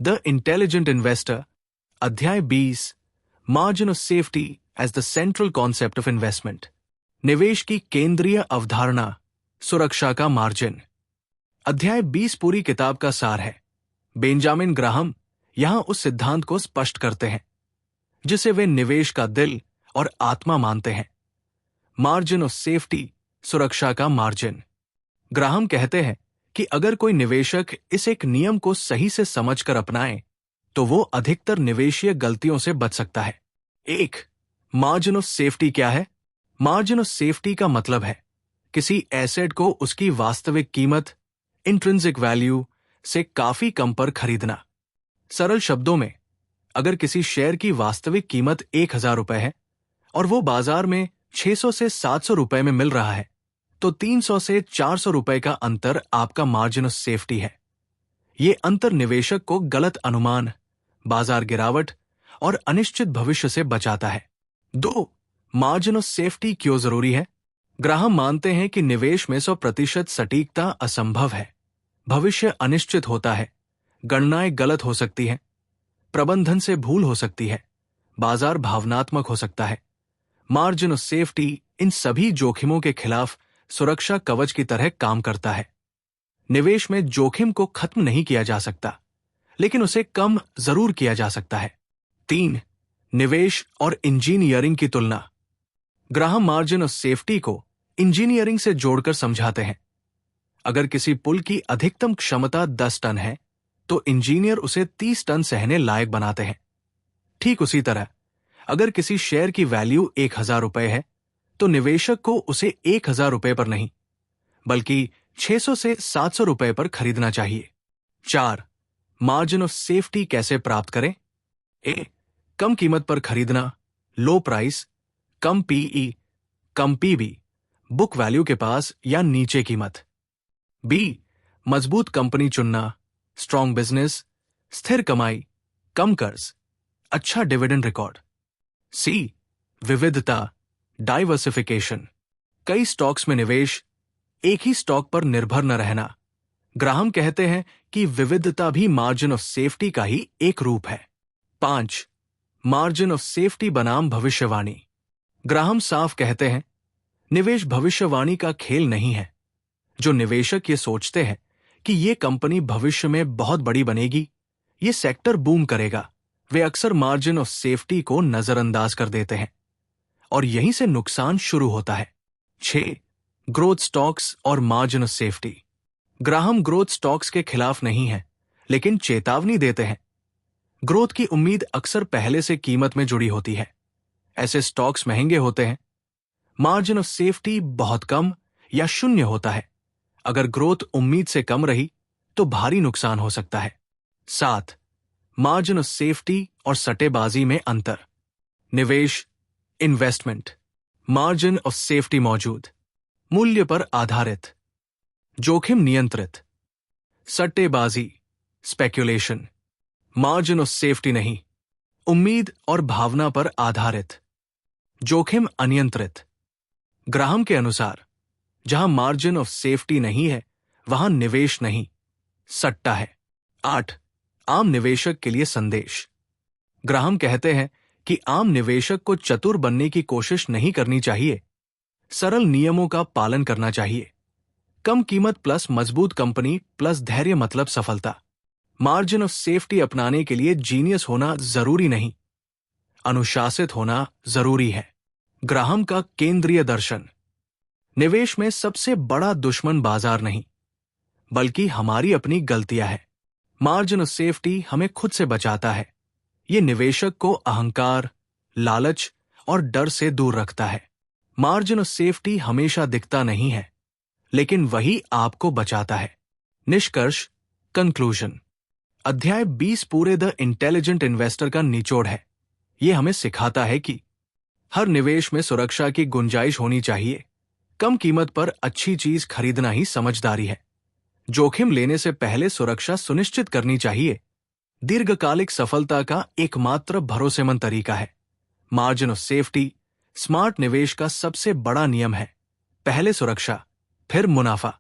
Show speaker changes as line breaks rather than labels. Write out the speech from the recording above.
The intelligent investor, अध्याय 20, margin of safety as the central concept of investment. निवेश की केंद्रीय अवधारणा, सुरक्षा का मार्जिन। अध्याय 20 पूरी किताब का सार है। बेंजामिन ग्राहम यहां उस सिद्धांत को स्पष्ट करते हैं जिसे वे निवेश का दिल और आत्मा मानते हैं। मार्जिन ऑफ सेफ्टी, सुरक्षा का मार्जिन। ग्राहम कहते हैं कि अगर कोई निवेशक इस एक नियम को सही से समझकर अपनाए तो वो अधिकतर निवेशीय गलतियों से बच सकता है। 1. मार्जिन ऑफ सेफ्टी क्या है? मार्जिन ऑफ सेफ्टी का मतलब है किसी एसेट को उसकी वास्तविक कीमत, इंट्रिंसिक वैल्यू से काफी कम पर खरीदना। सरल शब्दों में, अगर किसी शेयर की वास्तविक कीमत 1000 रुपए है और वो बाजार में 600 से 700 रुपए में मिल रहा है, तो 300 से 400 रुपए का अंतर आपका मार्जिन ऑफ सेफ्टी है। ये अंतर निवेशक को गलत अनुमान, बाजार गिरावट और अनिश्चित भविष्य से बचाता है। 2. मार्जिन ऑफ सेफ्टी क्यों जरूरी है? ग्राहम मानते हैं कि निवेश में 100% सटीकता असंभव है। भविष्य अनिश्चित होता है, गणनाएं गलत हो सकती हैं, प्रबंधन से भूल हो सकती है, बाजार भावनात्मक हो सकता है। मार्जिन ऑफ सेफ्टी इन सभी जोखिमों के खिलाफ सुरक्षा कवच की तरह काम करता है। निवेश में जोखिम को खत्म नहीं किया जा सकता, लेकिन उसे कम जरूर किया जा सकता है। 3. निवेश और इंजीनियरिंग की तुलना। ग्राहम मार्जिन ऑफ सेफ्टी को इंजीनियरिंग से जोड़कर समझाते हैं। अगर किसी पुल की अधिकतम क्षमता 10 टन है, तो इंजीनियर उसे 30 टन सहने लायक बनाते हैं। ठीक उसी तरह, अगर किसी शेयर की वैल्यू 1000 रुपए है, तो निवेशक को उसे 1000 रुपए पर नहीं, बल्कि 600 से 700 रुपए पर खरीदना चाहिए। 4. मार्जिन ऑफ सेफ्टी कैसे प्राप्त करें? ए. कम कीमत पर खरीदना, लो प्राइस, कम पीई, कम पीबी, बुक वैल्यू के पास या नीचे कीमत। बी. मजबूत कंपनी चुनना, स्ट्रॉन्ग बिजनेस, स्थिर कमाई, कम कर्ज, अच्छा डिविडेंड रिकॉर्ड। सी. विविधता, डाइवर्सिफिकेशन, कई स्टॉक्स में निवेश, एक ही स्टॉक पर निर्भर न रहना। ग्राहम कहते हैं कि विविधता भी मार्जिन ऑफ सेफ्टी का ही एक रूप है। 5. मार्जिन ऑफ सेफ्टी बनाम भविष्यवाणी। ग्राहम साफ कहते हैं, निवेश भविष्यवाणी का खेल नहीं है। जो निवेशक ये सोचते हैं कि ये कंपनी भविष्य में बहुत बड़ी बनेगी, ये सेक्टर बूम करेगा, वे अक्सर मार्जिन ऑफ सेफ्टी को नजरअंदाज कर देते हैं और यहीं से नुकसान शुरू होता है। 6. ग्रोथ स्टॉक्स और margin of safety. Graham growth stocks के खिलाफ नहीं है, लेकिन चेतावनी देते हैं। ग्रोथ की उम्मीद अक्सर पहले से कीमत में जुड़ी होती है। ऐसे स्टॉक्स महंगे होते हैं। मार्जिन ऑफ सेफ्टी बहुत कम या शून्य होता है। अगर ग्रोथ उम्मीद से कम रही तो भारी नुकसान हो सकता है। 7. मार्जिन ऑफ सेफ्टी और सट्टेबाजी में अंतर। निवेश, इन्वेस्टमेंट, मार्जिन ऑफ सेफ्टी मौजूद, मूल्य पर आधारित, जोखिम नियंत्रित। सट्टेबाजी, स्पेक्यूलेशन, मार्जिन ऑफ सेफ्टी नहीं, उम्मीद और भावना पर आधारित, जोखिम अनियंत्रित। ग्राहम के अनुसार, जहां मार्जिन ऑफ सेफ्टी नहीं है, वहां निवेश नहीं, सट्टा है। 8. आम निवेशक के लिए संदेश। ग्राहम कहते हैं कि आम निवेशक को चतुर बनने की कोशिश नहीं करनी चाहिए, सरल नियमों का पालन करना चाहिए। कम कीमत प्लस मजबूत कंपनी प्लस धैर्य मतलब सफलता। मार्जिन ऑफ सेफ्टी अपनाने के लिए जीनियस होना जरूरी नहीं, अनुशासित होना जरूरी है। ग्राहम का केंद्रीय दर्शन। निवेश में सबसे बड़ा दुश्मन बाजार नहीं, बल्कि हमारी अपनी गलतियां हैं। मार्जिन ऑफ सेफ्टी हमें खुद से बचाता है। ये निवेशक को अहंकार, लालच और डर से दूर रखता है। मार्जिन ऑफ सेफ्टी हमेशा दिखता नहीं है, लेकिन वही आपको बचाता है। निष्कर्ष, कंक्लूजन। अध्याय 20 पूरे द इंटेलिजेंट इन्वेस्टर का निचोड़ है। ये हमें सिखाता है कि हर निवेश में सुरक्षा की गुंजाइश होनी चाहिए। कम कीमत पर अच्छी चीज खरीदना ही समझदारी है। जोखिम लेने से पहले सुरक्षा सुनिश्चित करनी चाहिए। दीर्घकालिक सफलता का एकमात्र भरोसेमंद तरीका है। मार्जिन ऑफ सेफ्टी स्मार्ट निवेश का सबसे बड़ा नियम है। पहले सुरक्षा, फिर मुनाफा।